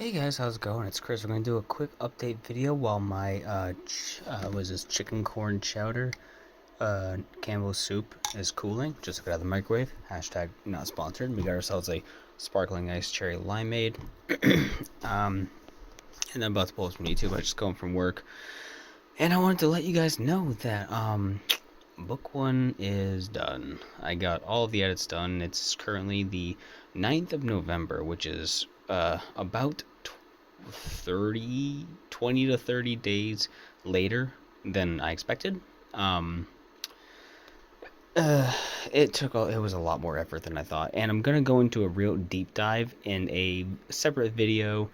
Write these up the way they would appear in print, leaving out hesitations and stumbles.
Hey guys, how's it going? It's Chris. We're gonna do a quick update video while my was this chicken corn chowder Campbell's soup is cooling. Just took it out of the microwave. Hashtag not sponsored. We got ourselves a sparkling ice cherry limeade. um, and I'm about to post on YouTube. I just come from work, and I wanted to let you guys know that book one is done. I got all of the edits done. It's currently the 9th of November, which is about 20 to 30 days later than I expected. Um, uh, it was a lot more effort than I thought, and I'm gonna go into a real deep dive in a separate video,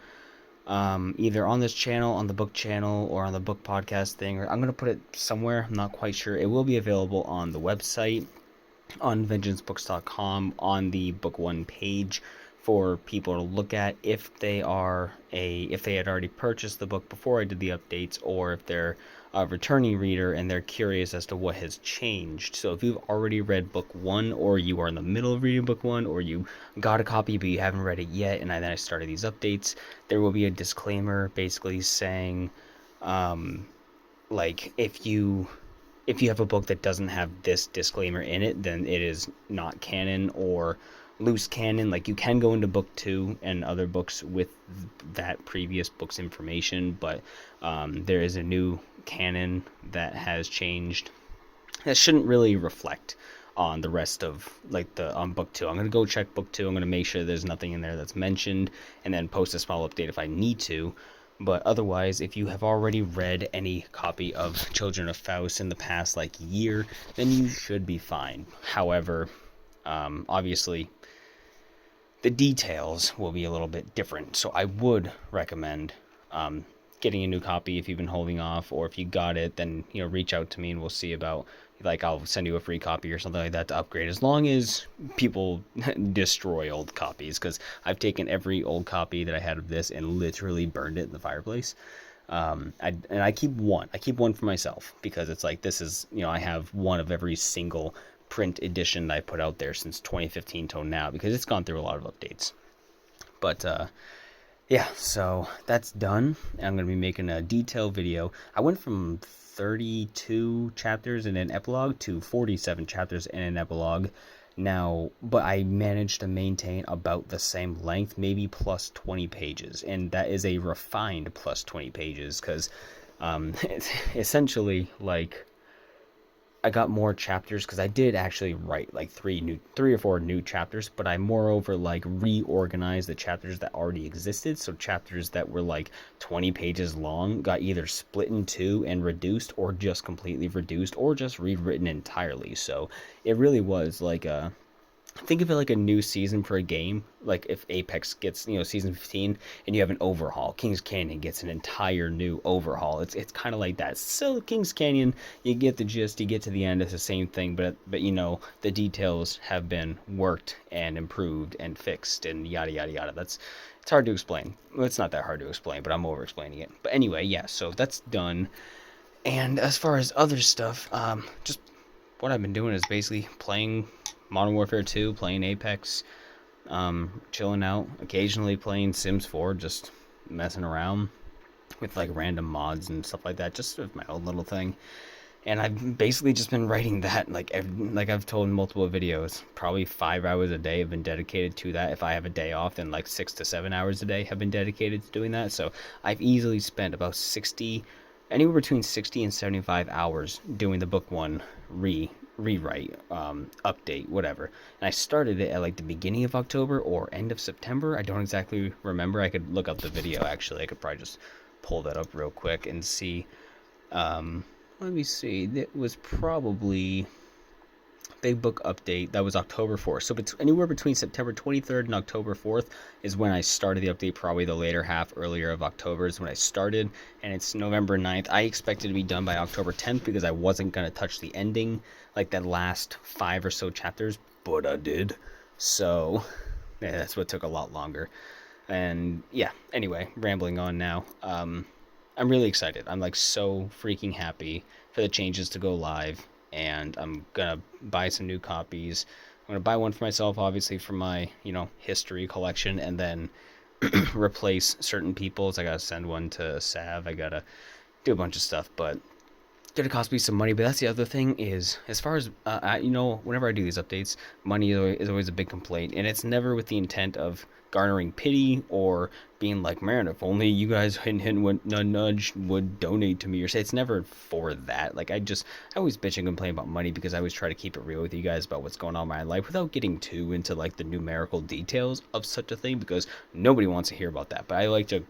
either on this channel, on the book channel, or on the book podcast thing. Or I'm gonna put it somewhere. I'm not quite sure. It will be available on the website, on vengeancebooks.com, on the book one page for people to look at if they had already purchased the book before I did the updates, or if they're a returning reader and they're curious as to what has changed. So if you've already read book one, or you are in the middle of reading book one, or you got a copy but you haven't read it yet, and then I started these updates, there will be a disclaimer basically saying, like, if you have a book that doesn't have this disclaimer in it, then it is not canon or loose canon. Like, you can go into book two and other books with that previous book's information, but there is a new canon that has changed that shouldn't really reflect on the rest of, like, the on book two. I'm gonna go check book two. I'm gonna make sure there's nothing in there that's mentioned, and then post a small update if I need to. But otherwise, if you have already read any copy of Children of Faust in the past, like, year, then you should be fine. However, obviously, the details will be a little bit different. So I would recommend getting a new copy if you've been holding off, or if you got it, then reach out to me and we'll see about, like, I'll send you a free copy or something like that to upgrade, as long as people destroy old copies, because I've taken every old copy that I had of this and literally burned it in the fireplace. I keep one for myself, because it's like, this is, I have one of every single print edition that I put out there since 2015 till now, because it's gone through a lot of updates. But yeah, so that's done. I'm going to be making a detailed video. I went from 32 chapters in an epilogue to 47 chapters in an epilogue now, but I managed to maintain about the same length, maybe plus 20 pages, and that is a refined plus 20 pages, because it's essentially, like, I got more chapters, because I did actually write like three or four new chapters, but I moreover, like, reorganized the chapters that already existed. So chapters that were like 20 pages long got either split in two and reduced, or just completely reduced, or just rewritten entirely. So it really was like think of it like a new season for a game. Like, if Apex gets, season 15, and you have an overhaul, King's Canyon gets an entire new overhaul. It's kind of like that. So King's Canyon, you get the gist, you get to the end, it's the same thing, but the details have been worked and improved and fixed and yada yada yada. It's hard to explain. Well, it's not that hard to explain, but I'm over explaining it. But anyway, yeah, so that's done. And as far as other stuff, just what I've been doing is basically playing Modern Warfare 2, playing Apex, chilling out, occasionally playing Sims 4, just messing around with, like, random mods and stuff like that, just my own little thing. And I've basically just been writing that, like I've told in multiple videos, probably 5 hours a day have been dedicated to that. If I have a day off, then like 6 to 7 hours a day have been dedicated to doing that. So I've easily spent about anywhere between 60 and 75 hours doing the book one rewrite, update, whatever. And I started it at, like, the beginning of October or end of September. I don't exactly remember. I could look up the video, actually. I could probably just pull that up real quick and see. Let me see. It was probably big book update. That was October 4th. So it's anywhere between September 23rd and October 4th is when I started the update. Probably the later half, earlier of October is when I started. And it's November 9th. I expected to be done by October 10th, because I wasn't going to touch the ending, like that last 5 or so chapters, but I did. So yeah, that's what took a lot longer. And yeah, anyway, rambling on now. I'm really excited. I'm, like, so freaking happy for the changes to go live, and I'm gonna buy some new copies. I'm gonna buy one for myself, obviously, for my, history collection, and then replace certain people's. I gotta send one to Sav. I gotta do a bunch of stuff, but gonna cost me some money. But that's the other thing is, as far as whenever I do these updates, money is always a big complaint, and it's never with the intent of garnering pity or being like, man, if only you guys hint nudge would donate to me or say. It's never for that. Like I always bitch and complain about money because I always try to keep it real with you guys about what's going on in my life without getting too into like the numerical details of such a thing, because nobody wants to hear about that. But I like to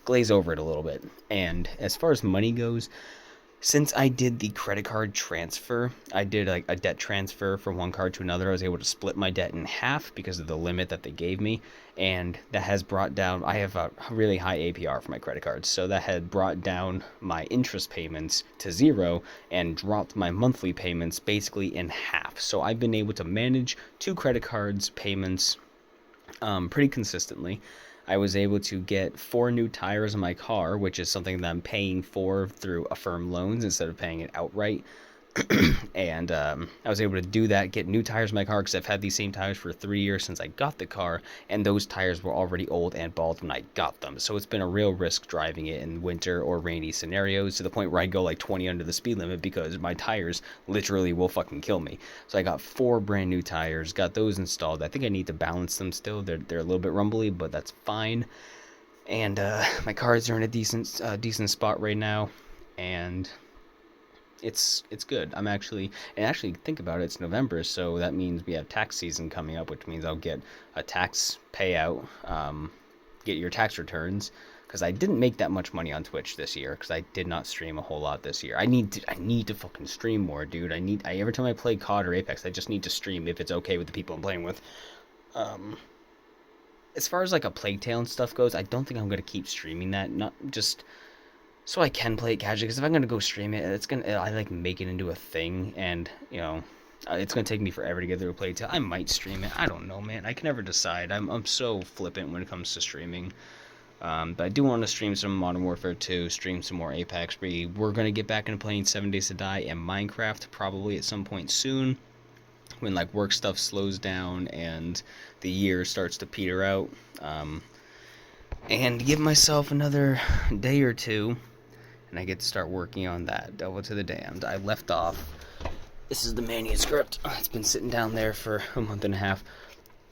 glaze over it a little bit. And as far as money goes, since I did the credit card transfer, I did like a debt transfer from one card to another. I was able to split my debt in half because of the limit that they gave me, and that has brought down, I have a really high APR for my credit cards, so that had brought down my interest payments to zero and dropped my monthly payments basically in half. So I've been able to manage 2 credit cards payments pretty consistently. I was able to get 4 new tires on my car, which is something that I'm paying for through Affirm loans instead of paying it outright. And I was able to do that, get new tires in my car, because I've had these same tires for 3 years since I got the car, and those tires were already old and bald when I got them. So it's been a real risk driving it in winter or rainy scenarios, to the point where I go like 20 under the speed limit because my tires literally will fucking kill me. So I got 4 brand new tires, got those installed. I think I need to balance them still. They're a little bit rumbly, but that's fine. And my cars are in a decent spot right now, and it's good. I'm actually think about it, it's November, so that means we have tax season coming up, which means I'll get a tax payout, get your tax returns, because I didn't make that much money on Twitch this year, because I did not stream a whole lot this year. I need to fucking stream more, dude. Every time I play COD or Apex, I just need to stream if it's okay with the people I'm playing with. As far as like a Plague Tale and stuff goes, I don't think I'm gonna keep streaming that. Not just so I can play it casually, because if I'm gonna go stream it, I like make it into a thing, and it's gonna take me forever to get through a Plague Tale. I might stream it. I don't know, man. I can never decide. I'm so flippant when it comes to streaming. But I do want to stream some Modern Warfare 2, stream some more Apex. We're gonna get back into playing 7 Days to Die and Minecraft probably at some point soon, when like work stuff slows down and the year starts to peter out, and give myself another day or two, and I get to start working on that. Delve to the Damned. I left off. This is the manuscript. It's been sitting down there for a month and a half,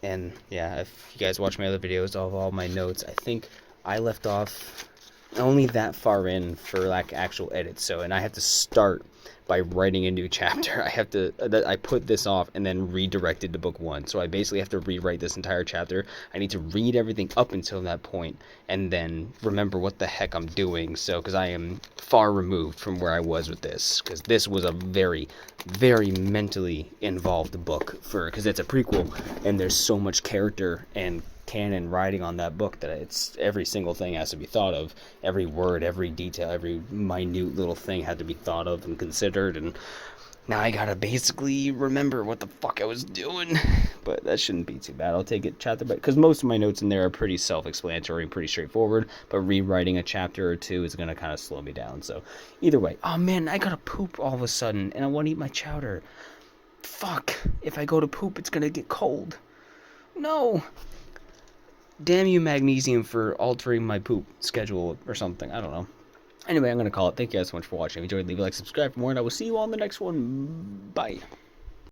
and yeah, if you guys watch my other videos of all my notes, I think I left off only that far in for like actual edits. So, and I have to start by writing a new chapter. I put this off and then redirected to book 1. So I basically have to rewrite this entire chapter. I need to read everything up until that point and then remember what the heck I'm doing. So, because I am far removed from where I was with this, because this was a very, very mentally involved book because it's a prequel and there's so much character and canon writing on that book that it's every single thing has to be thought of. Every word, every detail, every minute little thing had to be thought of and considered, and now I gotta basically remember what the fuck I was doing. But that shouldn't be too bad. I'll take it chapter by, because most of my notes in there are pretty self-explanatory and pretty straightforward, but rewriting a chapter or two is gonna kind of slow me down. So either way. Oh man, I gotta poop all of a sudden and I want to eat my chowder. Fuck, if I go to poop it's gonna get cold. No. Damn you, magnesium, for altering my poop schedule or something. I don't know. Anyway, I'm going to call it. Thank you guys so much for watching. If you enjoyed, leave a like, subscribe for more, and I will see you all in the next one. Bye.